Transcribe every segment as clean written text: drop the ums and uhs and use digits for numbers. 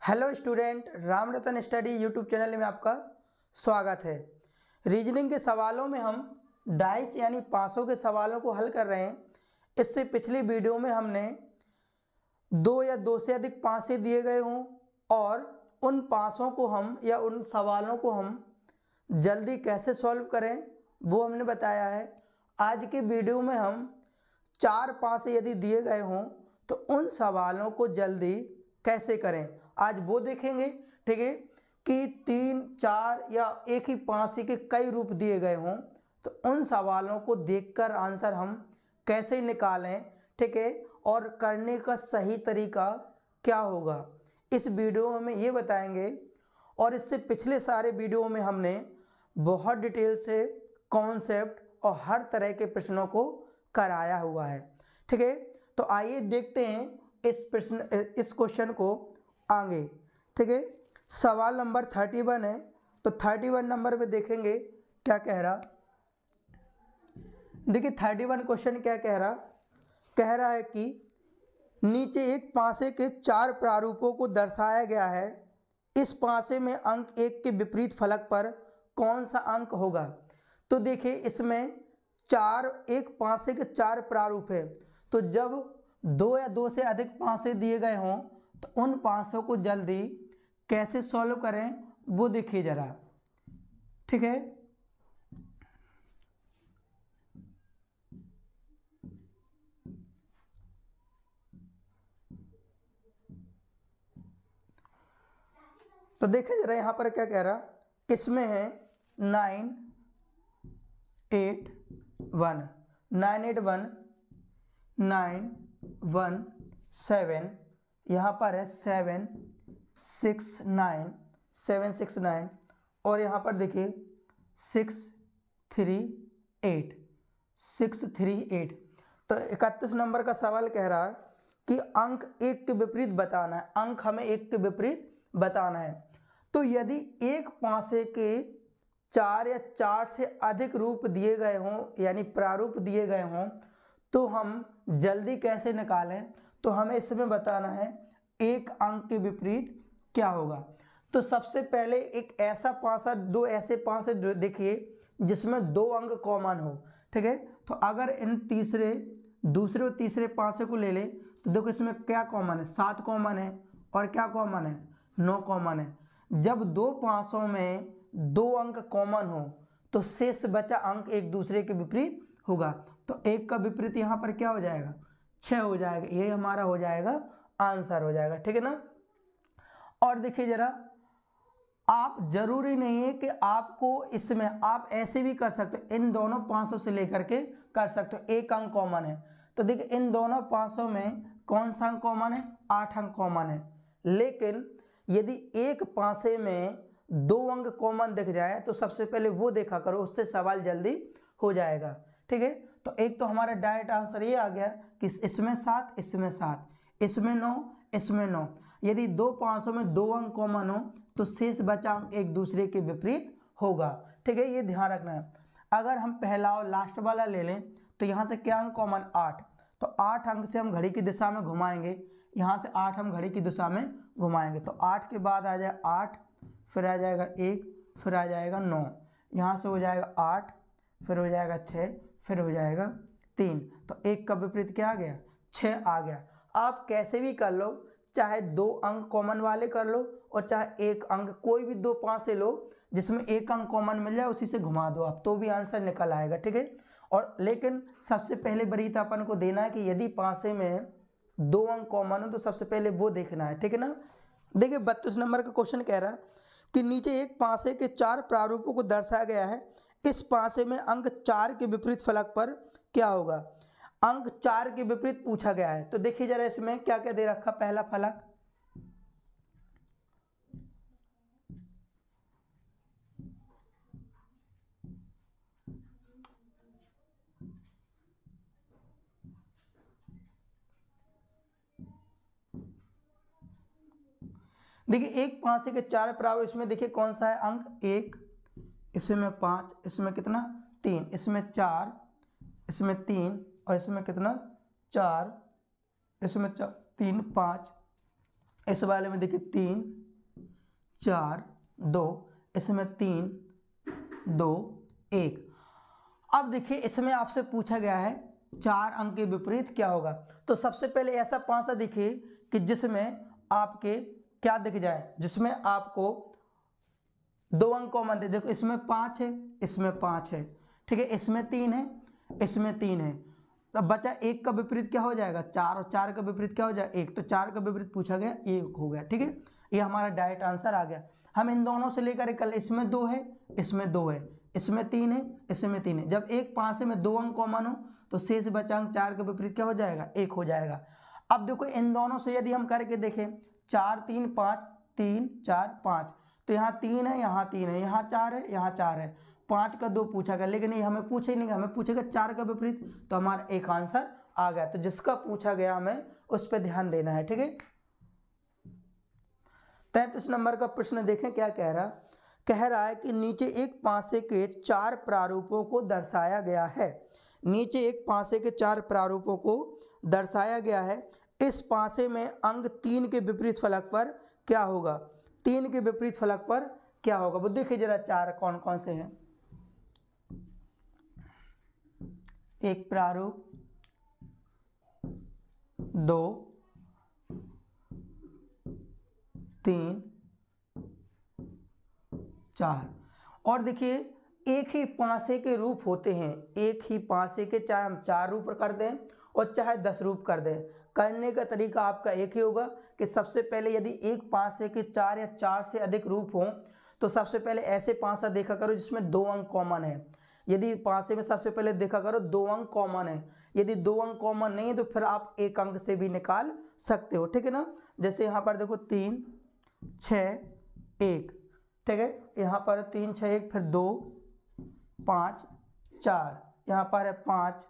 Hello student, Ram रतन study YouTube channel में आपका स्वागत है। रीजनिंग के सवालों में हम डाइस यानी पासों के सवालों को हल कर रहे हैं। इससे पिछली वीडियो में हमने दो या दो से अधिक पासे दिए गए हों और उन पासों को हम या उन सवालों को हम जल्दी कैसे सॉल्व करें वो हमने बताया है। आज के वीडियो में हम 4 पासे यदि दिए गए हों तो उन सवालों को जल्दी कैसे करें आज वो देखेंगे। ठीक है कि 3, 4 या एक ही पासे के कई रूप दिए गए हों तो उन सवालों को देखकर आंसर हम कैसे निकालें। ठीक है, और करने का सही तरीका क्या होगा इस वीडियो में ये बताएंगे। और इससे पिछले सारे वीडियो में हमने बहुत डिटेल से कॉन्सेप्ट और हर तरह के प्रश्नों को कराया हुआ है। ठीक है, तो आइए देखते हैं इस क्वेश्चन को आगे। ठीक है, सवाल नंबर 31 है, तो 31 नंबर पे देखेंगे क्या कह रहा। देखिए 31 क्वेश्चन क्या कह रहा है कि नीचे एक पासे के 4 प्रारूपों को दर्शाया गया है। इस पासे में अंक 1 के विपरीत फलक पर कौन सा अंक होगा। तो देखिए इसमें एक पासे के 4 प्रारूप है, तो जब 2 या 2 से अधिक पासे दिए गए हों तो उन पासों को जल्दी कैसे सॉल्व करें वो देखिए जरा। ठीक है, तो देखिए जरा यहाँ पर क्या कह रहा। इसमें है 9, 8, 1, 9, 8, 1, 9, 1, 7, यहाँ पर है 7, 6, 9, 7, 6, 9, और यहाँ पर देखिए 6, 3, 8, 6, 3, 8। तो 31 नंबर का सवाल कह रहा है कि अंक 1 के विपरीत बताना है। अंक हमें 1 के विपरीत बताना है। तो यदि एक पासे के 4 या 4 से अधिक रूप दिए गए हों यानी प्रारूप दिए गए हों तो हम जल्दी कैसे निकालें। तो हमें इसमें बताना है एक अंक के विपरीत क्या होगा। तो सबसे पहले एक ऐसा पासा, 2 ऐसे पासे देखिए जिसमें 2 अंक कॉमन हो। ठीक है, तो अगर इन दूसरे और तीसरे पासे को ले ले तो देखो इसमें क्या कॉमन है, 7 कॉमन है, और क्या कॉमन है, 9 कॉमन है। जब 2 पासों में 2 अंक कॉमन हो तो शेष बचा अंक एक दूसरे के विपरीत होगा। तो 1 का विपरीत यहाँ पर क्या हो जाएगा, 6 हो जाएगा। ये हमारा हो जाएगा आंसर हो जाएगा। ठीक है ना। और देखिए जरा, आप जरूरी नहीं है कि आपको इसमें, आप ऐसे भी कर सकते हो, इन दोनों पासों से लेकर के कर सकते हो। 1 अंक कॉमन है तो देखिए इन दोनों पासों में कौन सा अंक कॉमन है, 8 अंक कॉमन है। लेकिन यदि एक पासे में 2 अंक कॉमन दिख जाए तो सबसे पहले वो देखा करो, उससे सवाल जल्दी हो जाएगा। ठीक है, तो एक तो हमारा डायरेक्ट आंसर ये आ गया कि इसमें 7, इसमें 7, इसमें 9, इसमें 9। यदि 2 पासों में 2 अंक कॉमन हो तो शेष बचा अंक एक दूसरे के विपरीत होगा। ठीक है, ये ध्यान रखना है। अगर हम पहला और लास्ट वाला ले लें तो यहाँ से क्या अंक कॉमन, 8, तो 8 अंक से हम घड़ी की दिशा में घुमाएंगे। यहाँ से 8 हम घड़ी की दिशा में घुमाएंगे तो 8 के बाद आ जाए 8, फिर आ जाएगा 1, फिर आ जाएगा 9, यहाँ से हो जाएगा 8, फिर हो जाएगा 6, फिर हो जाएगा 3। तो 1 का विपरीत क्या आ गया, 6 आ गया। आप कैसे भी कर लो, चाहे 2 अंक कॉमन वाले कर लो और चाहे 1 अंक, कोई भी 2 पासे लो जिसमें 1 अंक कॉमन मिल जाए उसी से घुमा दो आप, तो भी आंसर निकल आएगा। ठीक है, और लेकिन सबसे पहले वरीयता अपन को देना है कि यदि पासे में 2 अंक कॉमन हो तो सबसे पहले वो देखना है। ठीक है ना। देखिए 32 नंबर का क्वेश्चन कह रहा है कि नीचे एक पासे के 4 प्रारूपों को दर्शाया गया है। इस पासे में अंक 4 के विपरीत फलक पर क्या होगा। अंक 4 के विपरीत पूछा गया है, तो देखिए जरा इसमें क्या क्या दे रखा। पहला फलक, देखिए एक पासे के 4 प्रारूप, इसमें देखिए कौन सा है अंक 1, इसमें 5, इसमें कितना 3, इसमें 4, इसमें 3, और इसमें कितना 4, इसमें 3, 5, इस वाले में देखिए 3, 4 2, इसमें 3 2 1। अब देखिए इसमें आपसे पूछा गया है 4 अंक के विपरीत क्या होगा। तो सबसे पहले ऐसा पासा दिखे कि जिसमें आपके क्या दिख जाए, जिसमें आपको 2 अंक कॉमन थे। देखो इसमें 5 है, इसमें 5 है, ठीक है, इसमें 3 है, इसमें 3 है। तब बचा 1 का विपरीत क्या हो जाएगा 4, और 4 का विपरीत क्या हो जाएगा 1। तो 4 का विपरीत पूछा गया 1 हो गया, ठीक है। ये हमारा डायरेक्ट आंसर आ गया। हम इन दोनों से लेकर कल इसमें 2 है, इसमें 2 है, इसमें 3 है, इसमें 3 है। जब एक पासे में 2 अंक कॉमन हो तो शेष बचा अंक 4 का विपरीत क्या हो जाएगा 1 हो जाएगा। अब देखो इन दोनों से यदि हम करके देखें 4 3 5 3 4 5, तो यहाँ 3 है, यहाँ 3 है, यहाँ 4 है, यहाँ 4 है। 5 का 2 पूछा गया, लेकिन ये हमें पूछे नहीं, हमें पूछेगा 4 का विपरीत, तो हमारा एक आंसर आ गया। तो जिसका पूछा गया हमें उस पर ध्यान देना है, ठीक है। 33 नंबर का प्रश्न देखें क्या कह रहा है कि नीचे एक पासे के 4 प्रारूपों को दर्शाया गया है। नीचे एक पासे के 4 प्रारूपों को दर्शाया गया है। इस पासे में अंक 3 के विपरीत फलक पर क्या होगा। 3 के विपरीत फलक पर क्या होगा, वो देखिए जरा 4 कौन कौन से हैं। एक प्रारूप, 2 3 4। और देखिए एक ही पासे के रूप होते हैं, एक ही पासे के चाहे हम 4 रूप कर दें और चाहे 10 रूप कर दें, करने का तरीका आपका एक ही होगा कि सबसे पहले यदि एक पासे के 4 या 4 से अधिक रूप हों तो सबसे पहले ऐसे पासा देखा करो जिसमें 2 अंक कॉमन है। यदि पासे में सबसे पहले देखा करो 2 अंक कॉमन है, यदि 2 अंक कॉमन नहीं है तो फिर आप एक अंक से भी निकाल सकते हो, ठीक है ना। जैसे यहाँ पर देखो 3 6 1, ठीक है, यहाँ पर 3 6 1, फिर 2 5 4, यहाँ पर है 5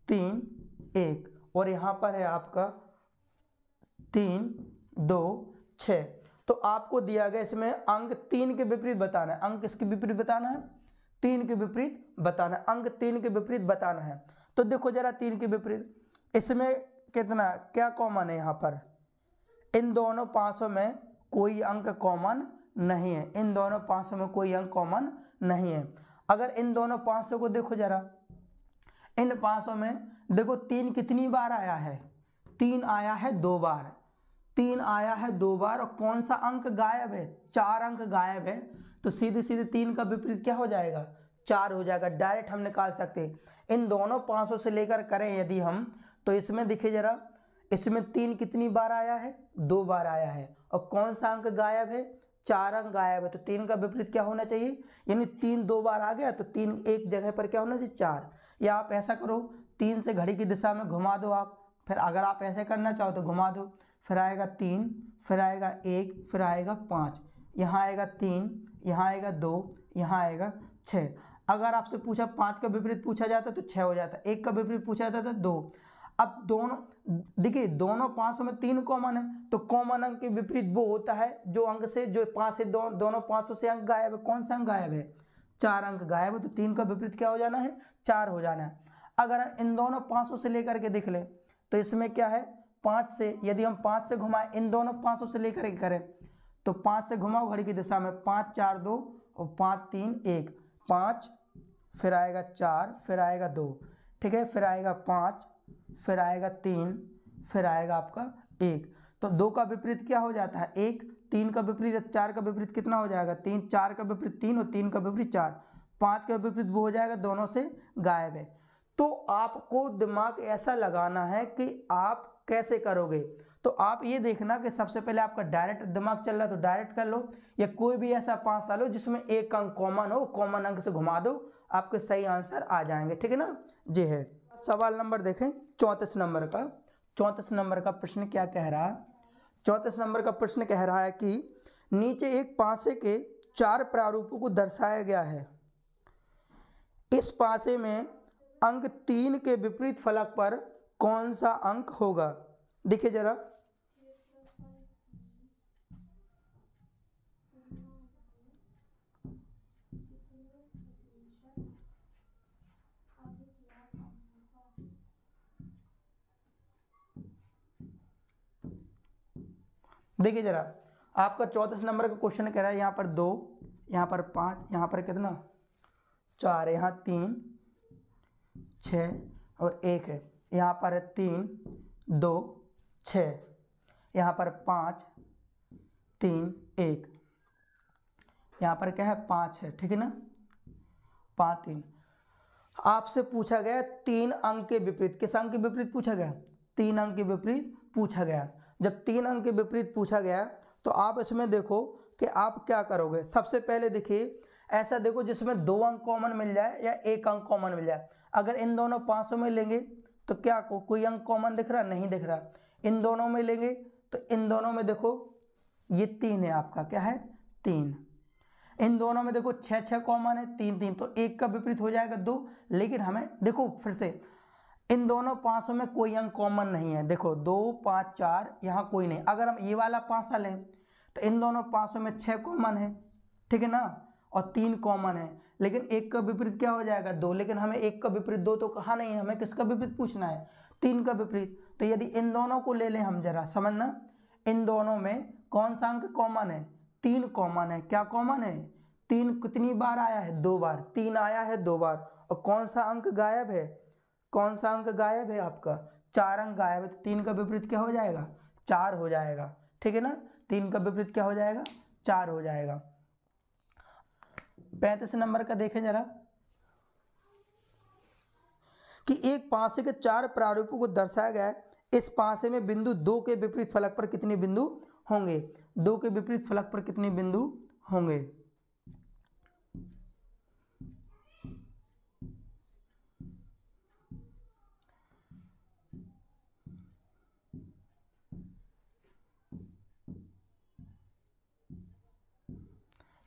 3 1, और यहाँ पर है आपका 3 2 6। तो आपको दिया गया इसमें अंक 3 के विपरीत बताना है। अंक किसके विपरीत बताना है 3 के विपरीत बताना है, अंक 3 के विपरीत बताना है। तो देखो जरा 3 के विपरीत, इसमें कितना क्या कॉमन है, यहाँ पर इन दोनों पासों में कोई अंक कॉमन नहीं है, इन दोनों पासों में कोई अंक कॉमन नहीं है। अगर इन दोनों पासों को देखो जरा, इन पासों में देखो 3 कितनी बार आया है, 3 आया है 2 बार, 3 आया है 2 बार, और कौन सा अंक गायब है 4 अंक गायब है। तो सीधे सीधे 3 का विपरीत क्या हो जाएगा 4 हो जाएगा, डायरेक्ट हम निकाल सकते हैं। इन दोनों पासों से लेकर करें यदि हम, तो इसमें देखिए जरा, इसमें 3 कितनी बार आया है 2 बार आया है, और कौन सा अंक गायब है 4 अंक गायब है। तो 3 का विपरीत क्या होना चाहिए, यानी 3 2 बार आ गया तो 3 एक जगह पर क्या होना चाहिए 4। या आप ऐसा करो 3 से घड़ी की दिशा में घुमा दो आप, फिर अगर आप ऐसे करना चाहो तो घुमा दो, फिर आएगा 3, फिर आएगा 1, फिर आएगा 5, यहाँ आएगा 3, यहाँ आएगा 2, यहाँ आएगा 6। अगर आपसे पूछा 5 का विपरीत पूछा जाता तो 6 हो जाता, 1 का विपरीत पूछा जाता तो 2। अब दोनों देखिए दोनों पासों में 3 कॉमन है, तो कॉमन अंक के विपरीत वो होता है जो अंक से जो पास से दोनों पासों से अंक गायब है। कौन सा अंक गायब है 4 अंक गायब है, तो 3 का विपरीत क्या हो जाना है 4 हो जाना है। अगर इन दोनों पासों से लेकर के देख ले तो इसमें क्या है 5 से, यदि हम 5 से घुमाएं इन दोनों पासों से लेकर के करें तो 5 से घुमाओ घड़ी की दिशा में, 5 4 2 और 5 3 1, 5 फिर आएगा 4, फिर आएगा 2, ठीक है, फिर आएगा 5, फिर आएगा 3, फिर आएगा आपका 1। तो 2 का विपरीत क्या हो जाता है 1, 3 का विपरीत 4 का विपरीत कितना हो जाएगा 3, 4 का विपरीत 3 और 3 का विपरीत 4, 5 का विपरीत वो हो जाएगा दोनों से गायब है। तो आपको दिमाग ऐसा लगाना है कि आप कैसे करोगे। तो आप ये देखना कि सबसे पहले आपका डायरेक्ट दिमाग चल रहा है तो डायरेक्ट कर लो, या कोई भी ऐसा पासा लो जिसमें एक अंक कॉमन हो, कॉमन अंक से घुमा दो, आपके सही आंसर आ जाएंगे, ठीक है ना। जी है। सवाल नंबर देखें 34 नंबर का। 34 नंबर का प्रश्न क्या कह रहा है, 34 नंबर का प्रश्न कह रहा है कि नीचे एक पासे के 4 प्रारूपों को दर्शाया गया है। इस पासे में अंक 3 के विपरीत फलक पर कौन सा अंक होगा। देखिए जरा, देखिए जरा आपका 34 नंबर का क्वेश्चन कह रहा है यहाँ पर 2, यहाँ पर 5, यहाँ पर कितना 4, यहाँ 3 6 और 1 है, यहाँ पर है 3 2 6, यहाँ पर 5 3 1, यहाँ पर क्या है 5 है, ठीक है ना, 5 3। आपसे पूछा गया 3 अंक के विपरीत, किस अंक के विपरीत पूछा गया, 3 अंक के विपरीत पूछा गया। जब 3 अंक के विपरीत पूछा गया तो आप इसमें देखो कि आप क्या करोगे। सबसे पहले देखिए, ऐसा देखो जिसमें 2 अंक कॉमन मिल जाए या 1 अंक कॉमन मिल जाए। अगर इन दोनों 500 में लेंगे तो क्या कोई अंक कॉमन दिख रहा, नहीं दिख रहा। इन दोनों में लेंगे तो इन दोनों में देखो ये 3 है, आपका क्या है 3। इन दोनों में देखो 6 6 कॉमन है, 3 3, तो 1 का विपरीत हो जाएगा 2। लेकिन हमें देखो फिर से इन दोनों 500 में कोई अंक कॉमन नहीं है, देखो 2 5 4 यहाँ कोई नहीं। अगर हम ये वाला 500 लें तो इन दोनों 500 में 6 कॉमन है, ठीक है ना, और 3 कॉमन है। लेकिन 1 का विपरीत क्या हो जाएगा 2, लेकिन हमें 1 का विपरीत 2 तो कहा नहीं, हमें किसका विपरीत पूछना है 3 का विपरीत। तो यदि इन दोनों को ले लें हम, जरा समझना, इन दोनों में कौन सा अंक कॉमन है, 3 कॉमन है। क्या कॉमन है 3, कितनी बार आया है 2 बार, 3 आया है 2 बार। और कौन सा अंक गायब है, कौन सा अंक गायब है आपका 4 अंक गायब है। तो 3 का विपरीत क्या हो जाएगा 4 हो जाएगा, ठीक है ना, 3 का विपरीत क्या हो जाएगा 4 हो जाएगा। 35 नंबर का देखें जरा, कि एक पासे के 4 प्रारूपों को दर्शाया गया है। इस पासे में बिंदु 2 के विपरीत फलक पर कितने बिंदु होंगे, 2 के विपरीत फलक पर कितने बिंदु होंगे।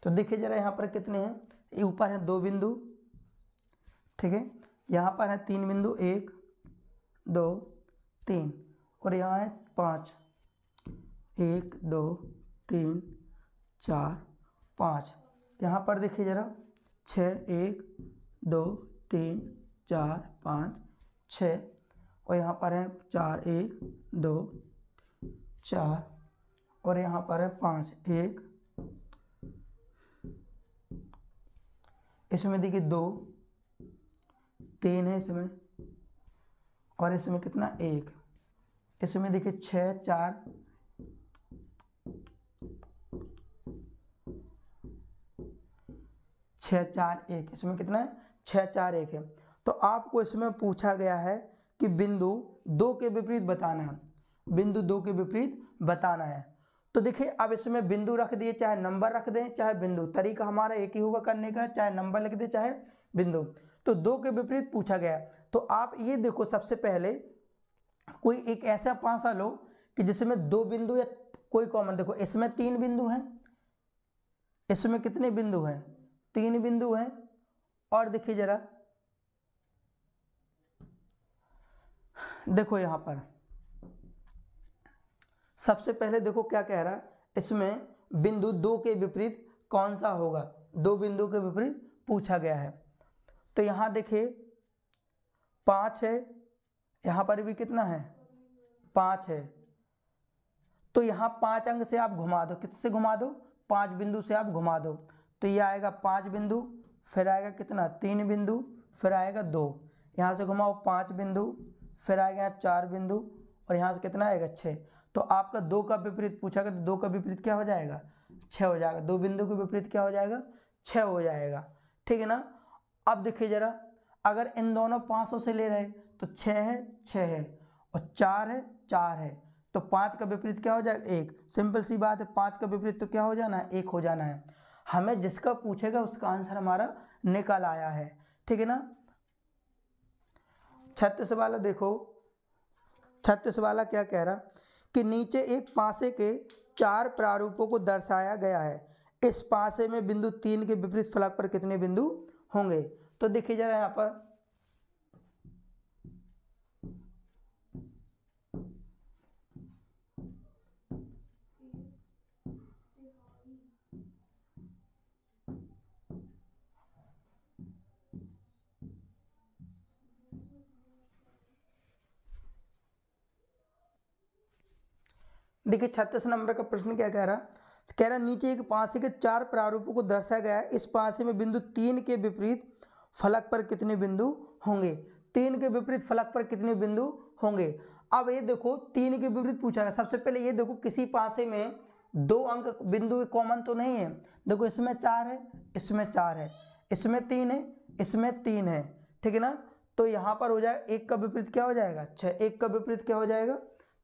तो देखिए जरा यहाँ पर कितने हैं, ऊपर है 2 बिंदु, ठीक है, यहाँ पर है 3 बिंदु, 1 2 3, और यहाँ है 5, 1 2 3 4 5। यहाँ पर देखिए जरा 6 1 2 3 4 5 6, और यहाँ पर है 4 1 2 4, और यहाँ पर है 5 1, इसमें देखिए 2 3 है इसमें, और इसमें कितना 1, इसमें देखिए 6 4 6 4 1, इसमें कितना है 6 4 1 है। तो आपको इसमें पूछा गया है कि बिंदु 2 के विपरीत बताना है, बिंदु 2 के विपरीत बताना है। तो देखिए अब इसमें बिंदु रख दिए, चाहे नंबर रख दें चाहे बिंदु, तरीका हमारा एक ही होगा करने का, चाहे नंबर लिख दे चाहे बिंदु। तो 2 के विपरीत पूछा गया, तो आप ये देखो सबसे पहले कोई एक ऐसा पासा लो कि जिसमें 2 बिंदु या कोई कॉमन, देखो इसमें 3 बिंदु हैं, इसमें कितने बिंदु हैं 3 बिंदु हैं। और देखिए जरा देखो यहाँ पर सबसे पहले देखो क्या कह रहा है, इसमें बिंदु 2 के विपरीत कौन सा होगा, 2 बिंदु के विपरीत पूछा गया है। तो यहाँ देखिए 5 है, यहाँ पर भी कितना है 5 है। तो यहाँ 5 अंक से आप घुमा दो, किससे घुमा दो 5 बिंदु से आप घुमा दो। तो ये आएगा 5 बिंदु, फिर आएगा कितना 3 बिंदु, फिर आएगा 2, यहाँ से घुमाओ 5 बिंदु, फिर आएगा यहाँ 4 बिंदु, और यहाँ से कितना आएगा 6। तो आपका 2 का विपरीत पूछा गया, तो 2 का विपरीत क्या हो जाएगा 6 हो जाएगा, 2 बिंदु के विपरीत क्या हो जाएगा 6 हो जाएगा, ठीक है ना। अब देखिए जरा, अगर इन दोनों 500 से ले रहे तो 6 है 6 है, और 4 है 4 है, तो 5 का विपरीत क्या हो जाएगा 1। सिंपल सी बात है, 5 का विपरीत तो क्या हो जाना है 1 हो जाना है। हमें जिसका पूछेगा उसका आंसर हमारा निकल आया है, ठीक है ना। 36 वाला देखो, 36 वाला क्या कह रहा कि नीचे एक पासे के 4 प्रारूपों को दर्शाया गया है। इस पासे में बिंदु 3 के विपरीत फलक पर कितने बिंदु होंगे। तो देखिए जरा यहाँ पर देखिए 36 नंबर का प्रश्न क्या कह रहा, कह रहा नीचे एक पासे के 4 प्रारूपों को दर्शाया गया है, इस पासे में बिंदु 3 के विपरीत फलक पर कितने बिंदु होंगे। 3 के विपरीत फलक पर कितने बिंदु होंगे। अब ये देखो 3 के विपरीत पूछा गया। सबसे पहले ये देखो किसी पासे में 2 अंक बिंदु कॉमन तो नहीं है। देखो इसमें 4 है, इसमें 4 है, इसमें 3 है, इसमें 3 है, ठीक है ना। तो यहाँ पर हो जाएगा 1 का विपरीत क्या हो जाएगा 6, 1 का विपरीत क्या हो जाएगा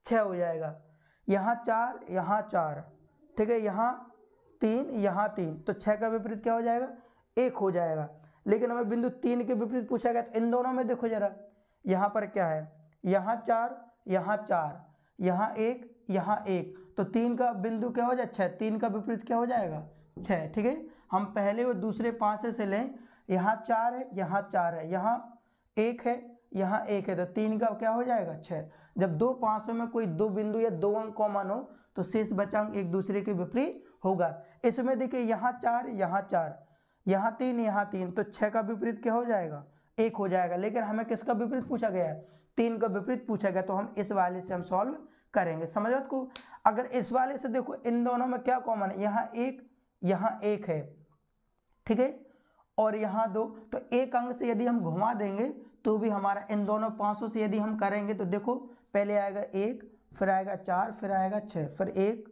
6 हो जाएगा। यहाँ 4, यहाँ 4, ठीक है, यहाँ 3, यहाँ 3, तो 6 का विपरीत क्या हो जाएगा 1 हो जाएगा। लेकिन हमें बिंदु 3 के विपरीत पूछा गया, तो इन दोनों में देखो जरा, यहाँ पर क्या है, यहाँ 4, यहाँ 4, यहाँ 1, यहाँ 1, तो 3 का बिंदु क्या हो जाए 6, 3 का विपरीत क्या हो जाएगा 6, ठीक है। हम पहले और दूसरे पासे से लें, यहाँ 4 है, यहाँ 4 है, यहाँ 1 है, यहाँ 1 है, तो 3 का क्या हो जाएगा 6। जब 2 पासों में कोई 2 बिंदु या 2 अंक कॉमन हो तो शेष बचा अंक एक दूसरे के विपरीत होगा। इसमें देखिए यहाँ 4, यहाँ 4, यहाँ 3, यहाँ 3, तो 6 का विपरीत क्या हो जाएगा 1 हो जाएगा। लेकिन हमें किसका विपरीत पूछा गया है 3 का विपरीत पूछा गया, तो हम इस वाले से हम सॉल्व करेंगे। समझ बात को। अगर इस वाले से देखो इन दोनों में क्या कॉमन है, यहाँ 1 है, ठीक है, और यहाँ 2, तो एक अंक से यदि हम घुमा देंगे तो भी हमारा इन दोनों पासों से यदि हम करेंगे तो देखो पहले आएगा 1, फिर आएगा 4, फिर आएगा 6, फिर 1,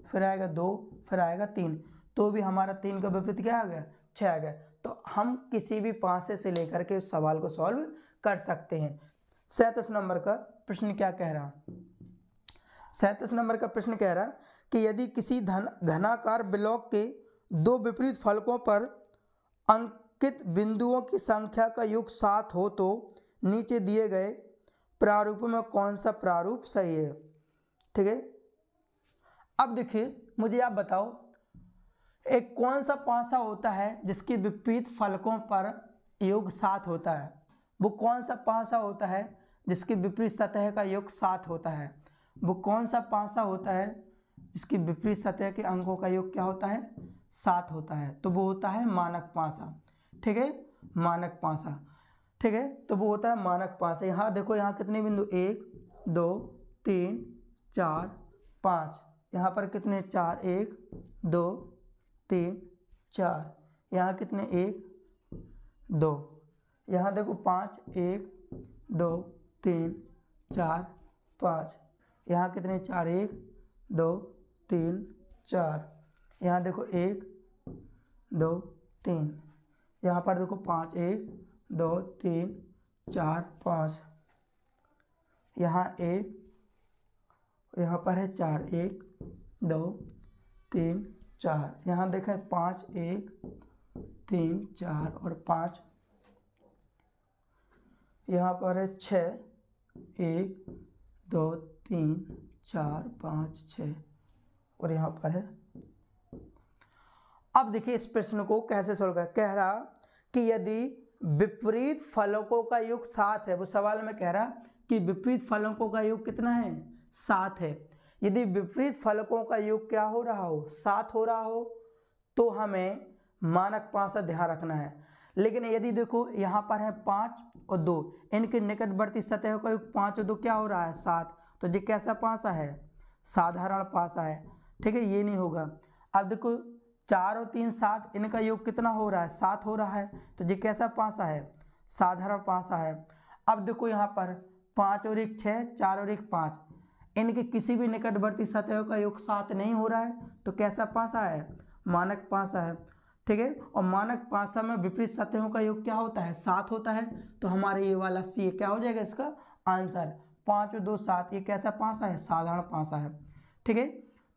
फिर आएगा 2, फिर आएगा 3, तो भी हमारा 3 का विपरीत क्या आ गया 6 आ गया। तो हम किसी भी पासे से लेकर के उस सवाल को सॉल्व कर सकते हैं। 37 नंबर का प्रश्न क्या कह रहा, 37 नंबर का प्रश्न कह रहा कि यदि किसी घनाकार ब्लॉक के 2 विपरीत फलकों पर अंकित बिंदुओं की संख्या का योग 7 हो तो नीचे दिए गए प्रारूपों में कौन सा प्रारूप सही है। ठीक है, अब देखिए मुझे आप बताओ एक कौन सा पासा होता है जिसके विपरीत फलकों पर योग 7 होता है। वो कौन सा पासा होता है जिसके विपरीत सतह का योग 7 होता है। वो कौन सा पासा होता है जिसकी विपरीत सतह के अंकों का योग क्या होता है 7 होता है। तो वो होता है मानक पासा। ठीक है, मानक पासा। ठीक है, तो वो होता है मानक पासा। यहाँ देखो, यहाँ कितने बिंदु 1 2 3 4 5, यहाँ पर कितने 4 1 2 3 4, यहाँ कितने 1 2, यहाँ देखो 5 1 2 3 4 5, यहाँ कितने 4 1 2 3 4, यहाँ देखो 1 2 3, यहाँ पर देखो 5 1 2 3 4 5, यहाँ 1, यहाँ पर है 4 1 2 3 4, यहाँ देखें 5 1 3 4 और 5, यहाँ पर है 6 1 2 3 4 5 6 और यहाँ पर है। अब देखिए इस प्रश्न को कैसे सोल्व कर, कह रहा कि यदि विपरीत फलकों का योग 7 है। वो सवाल में कह रहा कि विपरीत फलकों का योग कितना है 7 है। यदि विपरीत फलकों का योग क्या हो रहा हो 7 हो रहा हो तो हमें मानक पासा ध्यान रखना है। लेकिन यदि देखो यहाँ पर है 5 और 2, इनके निकटवर्ती सतह का योग 5 और 2 क्या हो रहा है 7, तो ये कैसा पासा है साधारण पासा है। ठीक है, ये नहीं होगा। अब देखो 4 और 3 7, इनका योग कितना हो रहा है 7 हो रहा है, तो ये कैसा पासा है साधारण पासा है। अब देखो यहाँ पर 5 और 1 6, 4 और 1 5, इनके किसी भी निकटवर्ती सतह का योग 7 नहीं हो रहा है, तो कैसा पासा है मानक पासा है। ठीक है, और मानक पासा में विपरीत सतहों का योग क्या होता है 7 होता है। तो हमारे ये वाला सी क्या हो जाएगा इसका आंसर, 5 और 2 7, ये कैसा पासा है साधारण पासा है। ठीक है,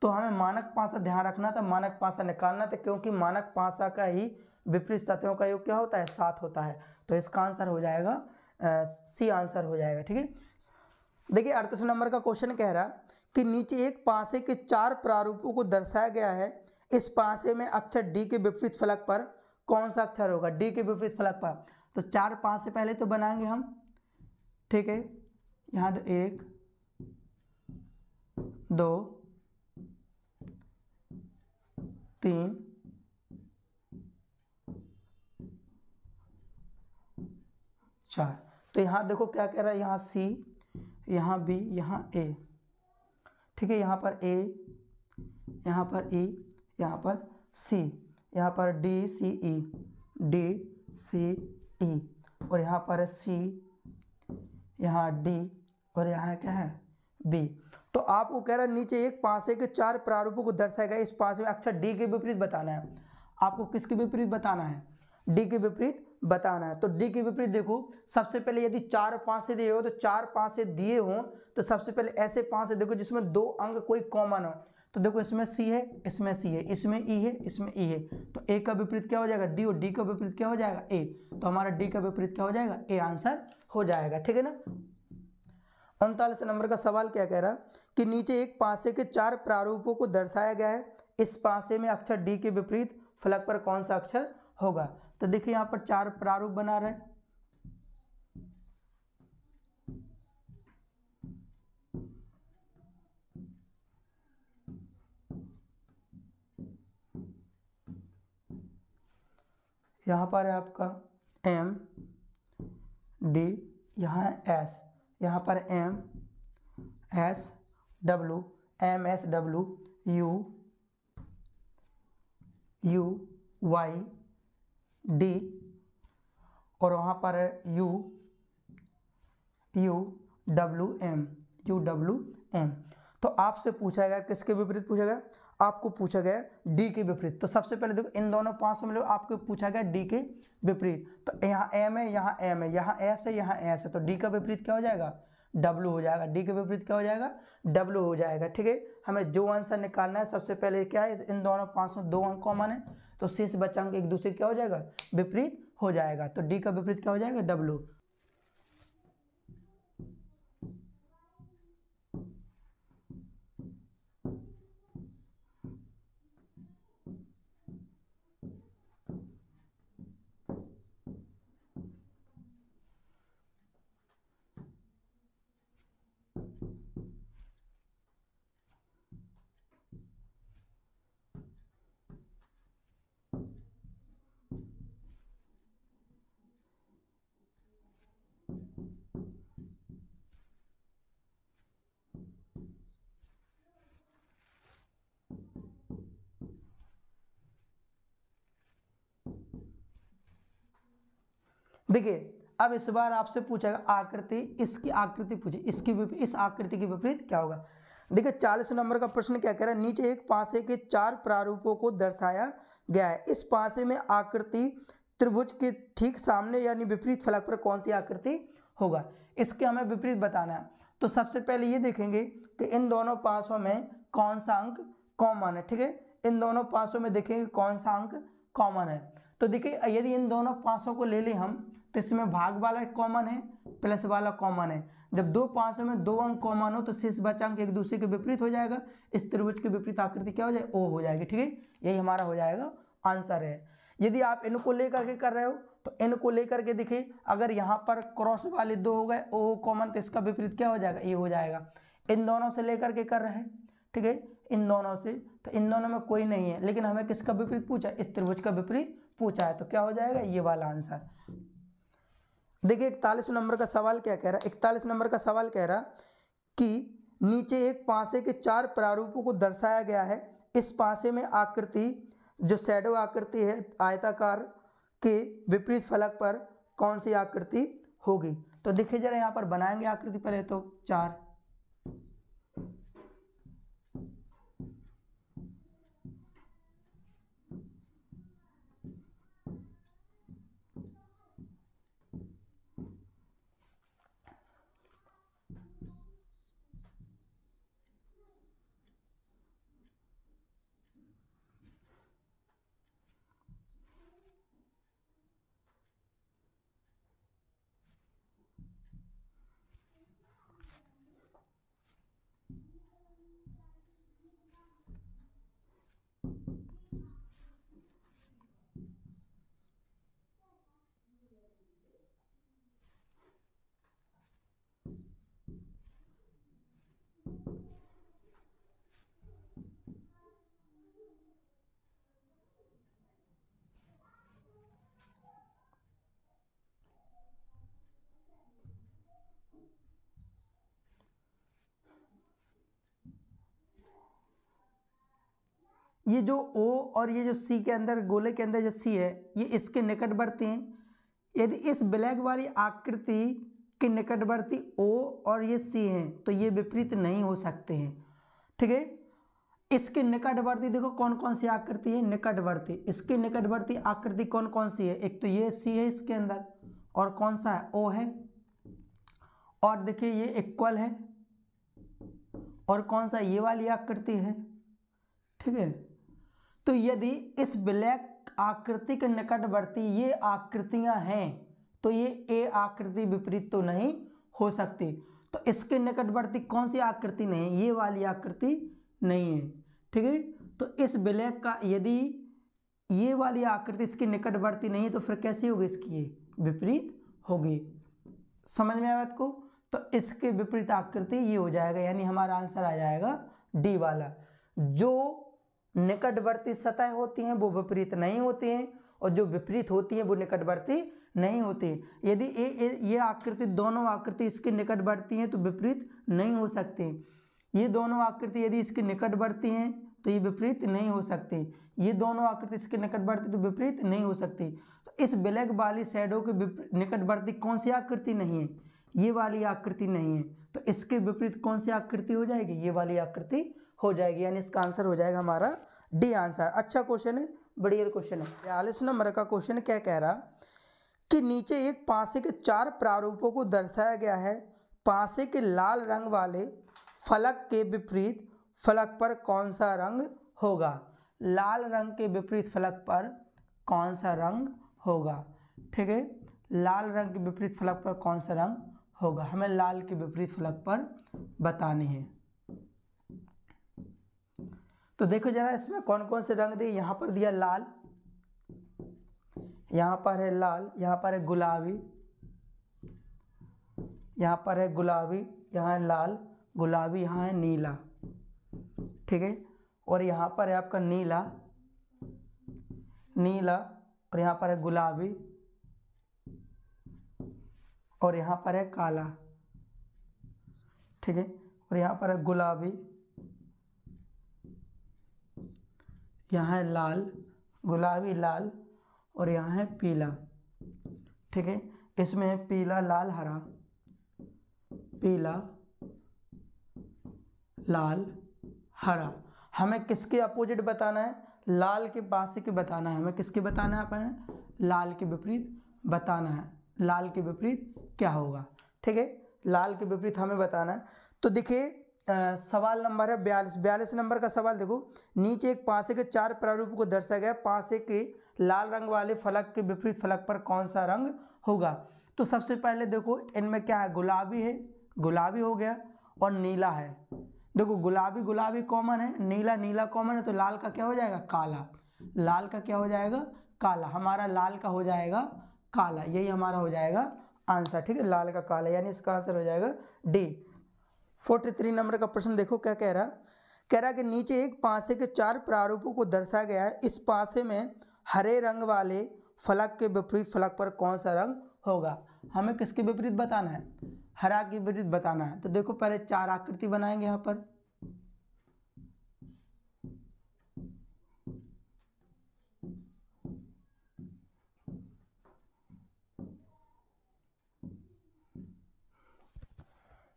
तो हमें मानक पासा ध्यान रखना था, मानक पासा निकालना था, क्योंकि मानक पासा का ही विपरीत सतहों का योग क्या होता है 7 होता है। तो इसका आंसर हो जाएगा सी आंसर हो जाएगा। ठीक है, देखिए 38 नंबर का क्वेश्चन कह रहा कि नीचे एक पासे के 4 प्रारूपों को दर्शाया गया है। इस पासे में अक्षर डी के विपरीत फलक पर कौन सा अक्षर होगा, डी के विपरीत फलक पर। तो 4 पासे पहले तो बनाएंगे हम। ठीक है, यहाँ 1 2 3 4, तो यहाँ देखो क्या कह रहा है, यहाँ सी, यहाँ बी, यहाँ ए। ठीक है, यहाँ पर ए, यहाँ पर ई, यहाँ पर सी, यहाँ पर डी सी ई, डी सी ई, और यहाँ पर सी, यहाँ डी, और यहाँ क्या है बी। तो आपको कह रहा है नीचे एक पासे के 4 प्रारूपों को दर्शाया गया, इस पासे में अक्षर डी के विपरीत बताना है। आपको किसके विपरीत बताना है? डी के विपरीत बताना है। तो डी के विपरीत देखो, सबसे पहले यदि 4 पासे दिए हो तो 4 पासे दिए हो तो सबसे पहले ऐसे पासे देखो जिसमें 2 अंक कोई कॉमन हो। तो देखो इसमें सी है, इसमें सी है, इसमें ई है, इसमें ई है, तो ए का विपरीत क्या हो जाएगा? डी, और डी का विपरीत क्या हो जाएगा? ए। तो हमारा डी का विपरीत क्या हो जाएगा? ए आंसर हो जाएगा। ठीक है ना। 39 नंबर का सवाल क्या कह रहा कि नीचे एक पासे के 4 प्रारूपों को दर्शाया गया है, इस पासे में अक्षर डी के विपरीत फलक पर कौन सा अक्षर होगा? तो देखिए यहाँ पर 4 प्रारूप बना रहे हैं। यहाँ पर है आपका एम डी, यहाँ है एस, यहाँ पर M S W, M S W, U U Y D, और वहाँ पर है U U W M, U W M. तो आपसे पूछा गया किसके विपरीत पूछा गया? आपको पूछा गया डी के विपरीत। तो सबसे पहले देखो इन दोनों पासों में आपको पूछा गया डी के विपरीत। तो यहाँ एम है, यहाँ एम है, यहाँ एस है, यहाँ एस है, तो डी का विपरीत क्या हो जाएगा? डब्लू हो जाएगा। डी के विपरीत क्या हो जाएगा? डब्लू हो जाएगा। ठीक है, हमें जो आंसर निकालना है सबसे पहले क्या है, इन दोनों पासों 2 अंक कॉमन है, तो शेष बचा अंक एक दूसरे क्या हो जाएगा? विपरीत हो जाएगा। तो डी का विपरीत क्या हो जाएगा? डब्लू। देखिए अब इस बार आपसे पूछेगा आकृति, इसकी आकृति पूछे, इसकी विपरीत, इस आकृति के विपरीत क्या होगा? देखिए 40 नंबर का प्रश्न क्या कह रहा है, नीचे एक पासे के 4 प्रारूपों को दर्शाया गया है, इस पासे में आकृति त्रिभुज के ठीक सामने यानी विपरीत फलक पर कौन सी आकृति होगा? इसके हमें विपरीत बताना है। तो सबसे पहले ये देखेंगे कि इन दोनों पासों में कौन सा अंक कॉमन है। ठीक है, इन दोनों पासों में देखेंगे कौन सा अंक कॉमन है। तो देखिए यदि इन दोनों पासों को ले लें हम, तो इसमें भाग वाला कॉमन है, प्लस वाला कॉमन है। जब 2 पासों में 2 अंक कॉमन हो तो शेष बचा अंक एक दूसरे के विपरीत हो जाएगा। इस त्रिभुज की विपरीत आकृति क्या हो जाएगी? ओ हो जाएगी। ठीक है, यही हमारा हो जाएगा आंसर है। यदि आप इनको लेकर के कर रहे हो तो इनको लेकर के देखिए, अगर यहाँ पर क्रॉस वाले 2 हो गए, ओ कॉमन, तो इसका विपरीत क्या हो जाएगा? ये हो जाएगा। इन दोनों से लेकर के कर रहे हैं, ठीक है, इन दोनों से, तो इन दोनों में कोई नहीं है, लेकिन हमें किसका विपरीत पूछा? इस त्रिभुज का विपरीत पूछा है, तो क्या हो जाएगा? ये वाला आंसर। देखिए 41 नंबर का सवाल क्या कह रहा है, 41 नंबर का सवाल कह रहा कि नीचे एक पासे के 4 प्रारूपों को दर्शाया गया है, इस पासे में आकृति जो शैडो आकृति है आयताकार के विपरीत फलक पर कौन सी आकृति होगी? तो देखिए जरा यहाँ पर बनाएंगे आकृति पहले तो 4, ये जो O और ये जो C के अंदर, गोले के अंदर जो C है, ये इसके निकटवर्ती हैं। यदि इस ब्लैक वाली आकृति के निकटवर्ती O और ये C हैं तो ये विपरीत नहीं हो सकते हैं। ठीक है, इसके निकटवर्ती देखो कौन कौन सी आकृति है, निकटवर्ती, इसके निकटवर्ती आकृति कौन कौन सी है, एक तो ये C है इसके अंदर, और कौन सा है, O है, और देखिए ये इक्वल है, और कौन सा, ये वाली आकृति है। ठीक है, तो यदि इस ब्लैक आकृति के निकटवर्ती ये आकृतियां हैं तो ये ए आकृति विपरीत तो नहीं हो सकती। तो इसके निकटवर्ती कौन सी आकृति नहीं है, ये वाली आकृति नहीं है। ठीक है, तो इस ब्लैक का यदि ये वाली आकृति इसके निकटवर्ती नहीं है तो फिर कैसी होगी, इसकी ये विपरीत होगी। समझ में आया बात को? तो इसके विपरीत आकृति ये हो जाएगा, यानी हमारा आंसर आ जाएगा डी वाला। जो निकटवर्ती सतह होती हैं वो विपरीत नहीं होती हैं, और जो विपरीत होती हैं वो निकटवर्ती नहीं होती। यदि ये आकृति, दोनों आकृति इसके निकटवर्ती हैं तो विपरीत नहीं हो सकती। ये दोनों आकृति यदि इसके निकटवर्ती हैं तो ये विपरीत नहीं हो सकती। ये दोनों आकृति इसके निकटवर्ती तो विपरीत नहीं हो सकती। तो इस ब्लैक वाली शैडो के निकटवर्ती कौन सी आकृति नहीं है, ये वाली आकृति नहीं है। तो इसके विपरीत कौन सी आकृति हो जाएगी, ये वाली आकृति हो जाएगी, यानी इसका आंसर हो जाएगा हमारा डी आंसर। अच्छा क्वेश्चन है, बढ़िया क्वेश्चन है। 42 नंबर का क्वेश्चन क्या कह रहा कि नीचे एक पासे के 4 प्रारूपों को दर्शाया गया है। पासे के लाल रंग वाले फलक के विपरीत फलक पर कौन सा रंग होगा? लाल रंग के विपरीत फलक पर कौन सा रंग होगा? ठीक है, लाल रंग के विपरीत फलक पर कौन सा रंग होगा, हमें लाल के विपरीत फलक पर बताने हैं। तो देखो जरा इसमें कौन कौन से रंग दिए, यहाँ पर दिया लाल, यहाँ पर है लाल, यहाँ पर है गुलाबी, यहाँ पर है गुलाबी, यहाँ है लाल गुलाबी, यहाँ है नीला। ठीक है, और यहाँ पर है आपका नीला नीला, और यहाँ पर है गुलाबी, और यहाँ पर है काला। ठीक है, और यहाँ पर है गुलाबी, यहाँ है लाल गुलाबी लाल, और यहाँ है पीला। ठीक है, इसमें है पीला लाल हरा, पीला लाल हरा। हमें किसके अपोजिट बताना है, लाल के पास के बताना है। हमें किसके बताना है, अपने लाल के विपरीत बताना है। लाल के विपरीत क्या होगा? ठीक है, लाल के विपरीत हमें बताना है। तो देखिए सवाल नंबर है 42 नंबर का सवाल देखो, नीचे एक पासे के 4 प्रारूप को दर्शाया गया। पासे के लाल रंग वाले फलक के विपरीत फलक पर कौन सा रंग होगा? तो सबसे पहले देखो इनमें क्या है, गुलाबी है, गुलाबी हो गया, और नीला है। देखो गुलाबी गुलाबी कॉमन है, नीला नीला कॉमन है, तो लाल का क्या हो जाएगा, काला। लाल का क्या हो जाएगा, काला। हमारा लाल का हो जाएगा काला, यही हमारा हो जाएगा आंसर। ठीक है, लाल का काला, यानी इसका आंसर हो जाएगा डी। 43 नंबर का प्रश्न देखो क्या कह रहा कि नीचे एक पासे के 4 प्रारूपों को दर्शाया गया है। इस पासे में हरे रंग वाले फलक के विपरीत फलक पर कौन सा रंग होगा? हमें किसके विपरीत बताना है, हरा के विपरीत बताना है। तो देखो पहले 4 आकृति बनाएंगे यहाँ पर।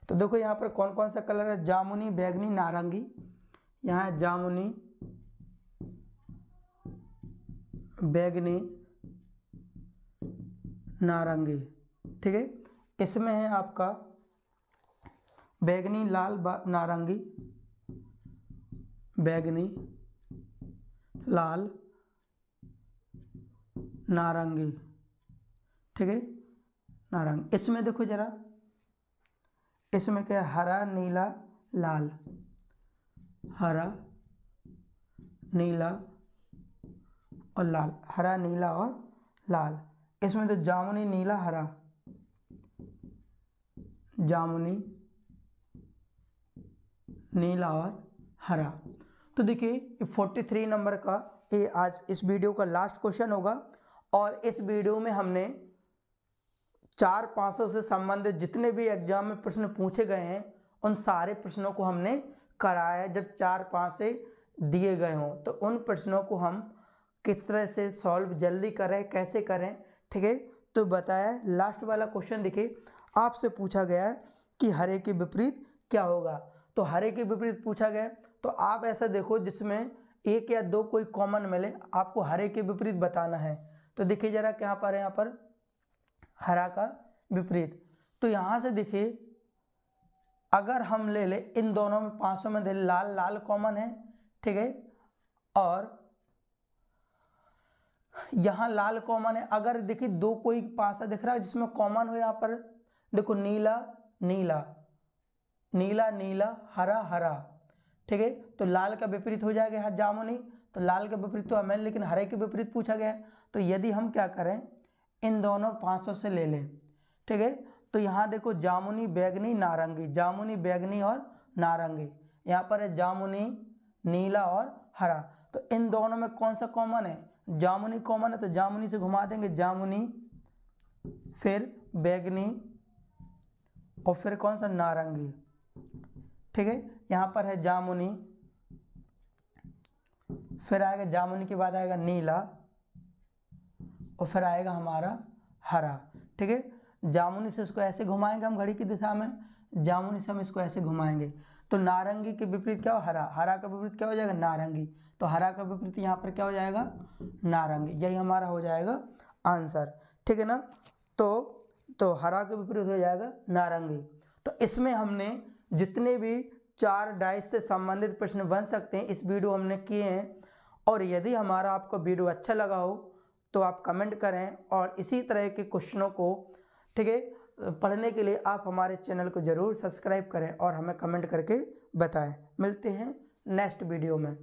तो देखो यहाँ पर कौन कौन सा कलर है, जामुनी बैगनी नारंगी। यहाँ है जामुनी बैगनी नारंगी। ठीक है, इसमें है आपका बैगनी लाल नारंगी, बैगनी लाल नारंगी। ठीक है, नारंगी। इसमें देखो जरा, इसमें क्या है, हरा नीला लाल, हरा नीला और लाल, हरा नीला और लाल। इसमें तो जामुनी नीला हरा, जामुनी नीला और हरा। तो देखिए 43 नंबर का ये आज इस वीडियो का लास्ट क्वेश्चन होगा। और इस वीडियो में हमने 4 पासों से संबंधित जितने भी एग्जाम में प्रश्न पूछे गए हैं उन सारे प्रश्नों को हमने कराया है। जब 4 पासे दिए गए हों तो उन प्रश्नों को हम किस तरह से सॉल्व जल्दी करें, कैसे करें, ठीक है। तो बताया लास्ट वाला क्वेश्चन देखिए, आपसे पूछा गया है कि हरे के विपरीत क्या होगा। तो हरे के विपरीत पूछा गया, तो आप ऐसा देखो जिसमें एक या दो कोई कॉमन मिले, आपको हरे के विपरीत बताना है। तो देखिए जरा क्या पर है, यहाँ पर हरा का विपरीत। तो यहाँ से देखिए अगर हम ले ले इन दोनों में 500 में दे लाल, लाल कॉमन है, ठीक है, और यहाँ लाल कॉमन है। अगर देखिए दो कोई पासा दिख रहा है जिसमें कॉमन हो, यहाँ पर देखो नीला नीला, नीला नीला, हरा हरा, ठीक है। तो लाल का विपरीत हो जाएगा यहाँ जामुनी, तो लाल का विपरीत तो हमें, लेकिन हरे के विपरीत पूछा गया है। तो यदि हम क्या करें, इन दोनों 500 से ले लें, ठीक है। तो यहाँ देखो जामुनी बैगनी नारंगी, जामुनी बैगनी और नारंगी, यहाँ पर है जामुनी नीला और हरा। तो इन दोनों में कौन सा कॉमन है, जामुनी कॉमन है, तो जामुनी से घुमा देंगे, जामुनी, फिर बैगनी और फिर कौन सा नारंगी, ठीक है। यहाँ पर है जामुनी, फिर आएगा जामुनी के बाद आएगा नीला और फिर आएगा हमारा हरा, ठीक है। जामुनी से इसको ऐसे घुमाएंगे हम घड़ी की दिशा में, जामुनी से हम इसको ऐसे घुमाएंगे। तो नारंगी के विपरीत क्या हो, हरा, हरा का विपरीत क्या हो जाएगा, नारंगी। तो हरा का विपरीत यहाँ पर क्या हो जाएगा, नारंगी। यही हमारा हो जाएगा आंसर, ठीक है ना। तो हरा के विपरीत हो जाएगा नारंगी। तो इसमें हमने जितने भी 4 डाइस से संबंधित प्रश्न बन सकते हैं इस वीडियो हमने किए हैं। और यदि हमारा आपको वीडियो अच्छा लगा हो तो आप कमेंट करें, और इसी तरह के क्वेश्चनों को, ठीक है, पढ़ने के लिए आप हमारे चैनल को ज़रूर सब्सक्राइब करें और हमें कमेंट करके बताएं। मिलते हैं नेक्स्ट वीडियो में।